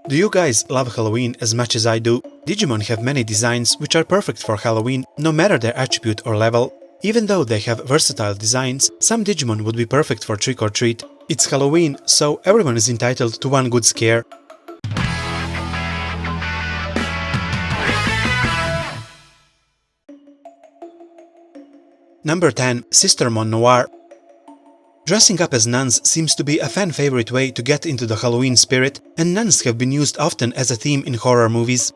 Do you guys love Halloween as much as I do? Digimon have many designs which are perfect for Halloween, no matter their attribute or level. Even though they have versatile designs, some Digimon would be perfect for trick or treat. It's Halloween, so everyone is entitled to one good scare. Number 10. Sister Mon Noir. Dressing up as nuns seems to be a fan-favorite way to get into the Halloween spirit, and nuns have been used often as a theme in horror movies.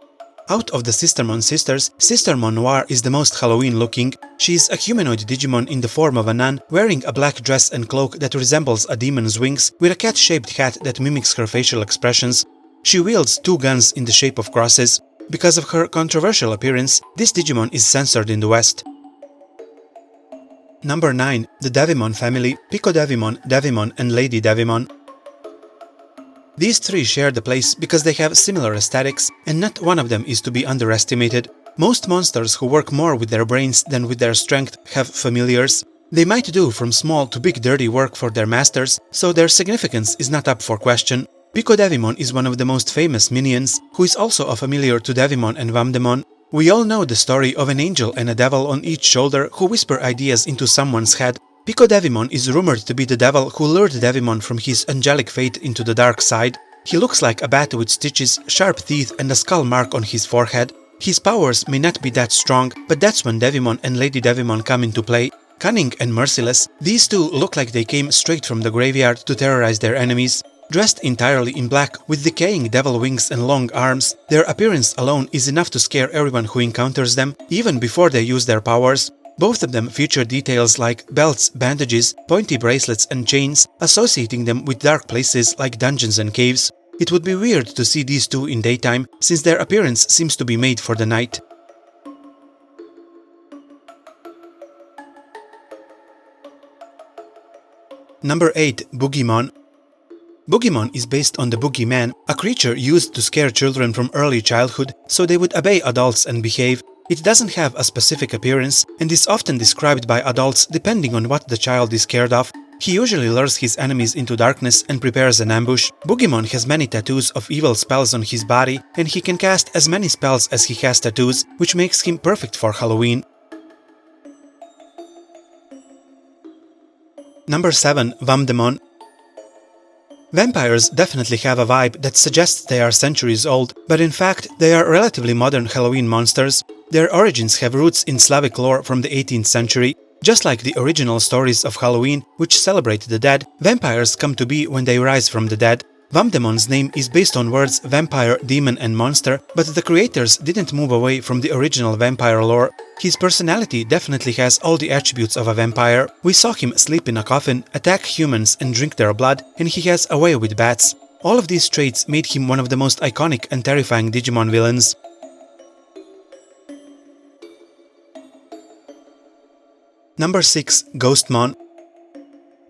Out of the Sistermon sisters, Sister Mon Noir is the most Halloween-looking. She is a humanoid Digimon in the form of a nun, wearing a black dress and cloak that resembles a demon's wings, with a cat-shaped hat that mimics her facial expressions. She wields two guns in the shape of crosses. Because of her controversial appearance, this Digimon is censored in the West. Number 9. The Davidmon Family, Pico Davidmon, Davidmon and Lady Davidmon. These three share the place because they have similar aesthetics, and not one of them is to be underestimated. Most monsters who work more with their brains than with their strength have familiars. They might do from small to big dirty work for their masters, so their significance is not up for question. Pico Davidmon is one of the most famous minions, who is also a familiar to Davidmon and Wamdemon. We all know the story of an angel and a devil on each shoulder who whisper ideas into someone's head. Pico Davidmon is rumored to be the devil who lured Davidmon from his angelic fate into the dark side. He looks like a bat with stitches, sharp teeth and a skull mark on his forehead. His powers may not be that strong, but that's when Davidmon and Lady Davidmon come into play. Cunning and merciless, these two look like they came straight from the graveyard to terrorize their enemies. Dressed entirely in black, with decaying devil wings and long arms, their appearance alone is enough to scare everyone who encounters them, even before they use their powers. Both of them feature details like belts, bandages, pointy bracelets and chains, associating them with dark places like dungeons and caves. It would be weird to see these two in daytime, since their appearance seems to be made for the night. Number 8. Boogeyman. Boogeyman is based on the Boogeyman, a creature used to scare children from early childhood so they would obey adults and behave. It doesn't have a specific appearance and is often described by adults depending on what the child is scared of. He usually lures his enemies into darkness and prepares an ambush. Boogeyman has many tattoos of evil spells on his body, and he can cast as many spells as he has tattoos, which makes him perfect for Halloween. Number 7. Wamdemon. Vampires definitely have a vibe that suggests they are centuries old, but in fact they are relatively modern Halloween monsters. Their origins have roots in Slavic lore from the 18th century. Just like the original stories of Halloween, which celebrate the dead, vampires come to be when they rise from the dead. Wamdemon's name is based on words vampire, demon and monster, but the creators didn't move away from the original vampire lore. His personality definitely has all the attributes of a vampire. We saw him sleep in a coffin, attack humans and drink their blood, and he has a way with bats. All of these traits made him one of the most iconic and terrifying Digimon villains. Number 6. Ghostmon.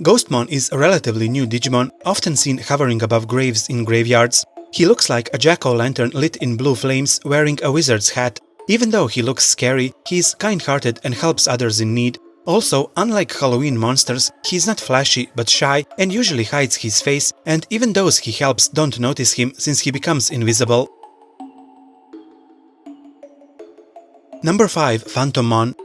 Ghostmon is a relatively new Digimon, often seen hovering above graves in graveyards. He looks like a jack-o'-lantern lit in blue flames wearing a wizard's hat. Even though he looks scary, he is kind-hearted and helps others in need. Also, unlike Halloween monsters, he is not flashy but shy and usually hides his face, and even those he helps don't notice him since he becomes invisible. Number 5. Phantomon.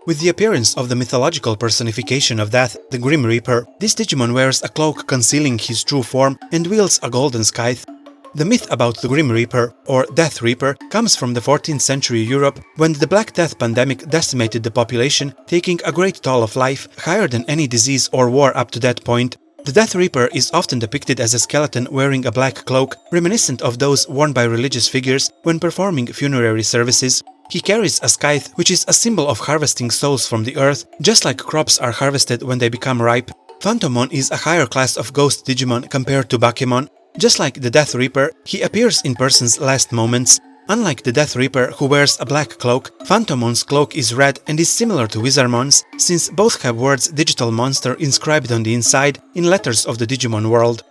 With the appearance of the mythological personification of death, the Grim Reaper, this Digimon wears a cloak concealing his true form and wields a golden scythe. The myth about the Grim Reaper, or Death Reaper, comes from the 14th century Europe, when the Black Death pandemic decimated the population, taking a great toll of life, higher than any disease or war up to that point. The Death Reaper is often depicted as a skeleton wearing a black cloak, reminiscent of those worn by religious figures when performing funerary services. He carries a scythe, which is a symbol of harvesting souls from the earth, just like crops are harvested when they become ripe. Phantomon is a higher class of ghost Digimon compared to Boogeyman. Just like the Death Reaper, he appears in person's last moments. Unlike the Death Reaper, who wears a black cloak, Phantomon's cloak is red and is similar to Wizardmon's, since both have words Digital Monster inscribed on the inside in letters of the Digimon world.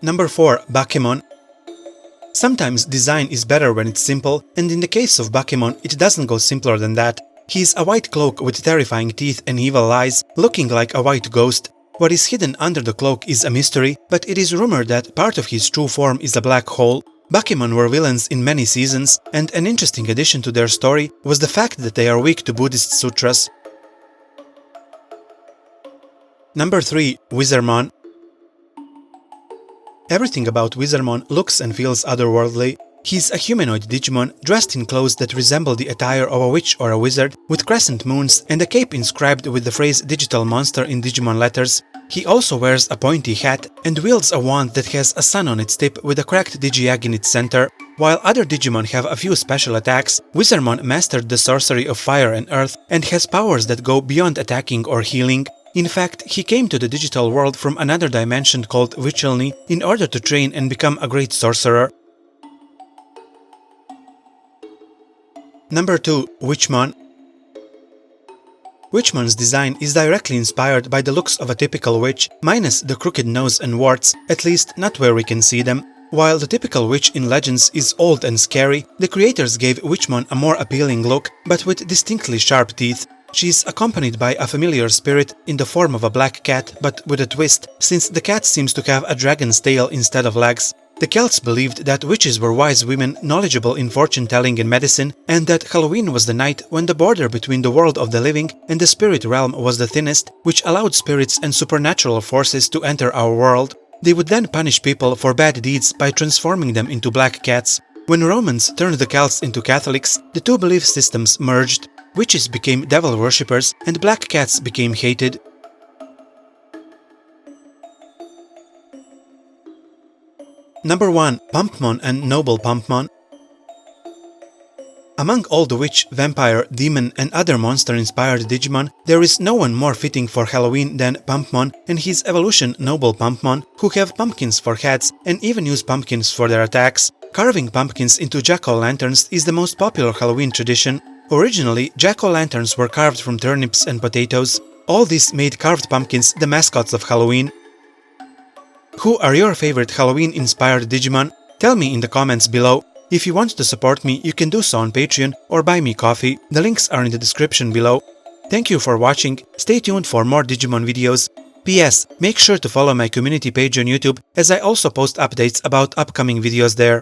Number 4. Boogeyman. Sometimes design is better when it's simple, and in the case of Boogeyman, it doesn't go simpler than that. He is a white cloak with terrifying teeth and evil eyes, looking like a white ghost. What is hidden under the cloak is a mystery, but it is rumored that part of his true form is a black hole. Boogeyman were villains in many seasons, and an interesting addition to their story was the fact that they are weak to Buddhist sutras. Number 3. Wizardmon. Everything about Wizardmon looks and feels otherworldly. He's a humanoid Digimon dressed in clothes that resemble the attire of a witch or a wizard, with crescent moons and a cape inscribed with the phrase "digital monster" in Digimon letters. He also wears a pointy hat and wields a wand that has a sun on its tip with a cracked Digi-egg in its center. While other Digimon have a few special attacks, Wizardmon mastered the sorcery of fire and earth and has powers that go beyond attacking or healing. In fact, he came to the digital world from another dimension called Witchmon in order to train and become a great sorcerer. Number 2. Witchmon. Witchmon's design is directly inspired by the looks of a typical witch, minus the crooked nose and warts, at least not where we can see them. While the typical witch in Legends is old and scary, the creators gave Witchmon a more appealing look, but with distinctly sharp teeth. She is accompanied by a familiar spirit in the form of a black cat, but with a twist, since the cat seems to have a dragon's tail instead of legs. The Celts believed that witches were wise women knowledgeable in fortune-telling and medicine, and that Halloween was the night when the border between the world of the living and the spirit realm was the thinnest, which allowed spirits and supernatural forces to enter our world. They would then punish people for bad deeds by transforming them into black cats. When Romans turned the Celts into Catholics, the two belief systems merged. Witches became devil worshippers and black cats became hated. Number 1. Phantomon and Noble Phantomon. Among all the witch, vampire, demon and other monster-inspired Digimon, there is no one more fitting for Halloween than Phantomon and his evolution Noble Phantomon, who have pumpkins for heads and even use pumpkins for their attacks. Carving pumpkins into jack-o'-lanterns is the most popular Halloween tradition. Originally, jack-o'-lanterns were carved from turnips and potatoes. All this made carved pumpkins the mascots of Halloween. Who are your favorite Halloween-inspired Digimon? Tell me in the comments below. If you want to support me, you can do so on Patreon or buy me coffee. The links are in the description below. Thank you for watching. Stay tuned for more Digimon videos. P.S. Make sure to follow my community page on YouTube, as I also post updates about upcoming videos there.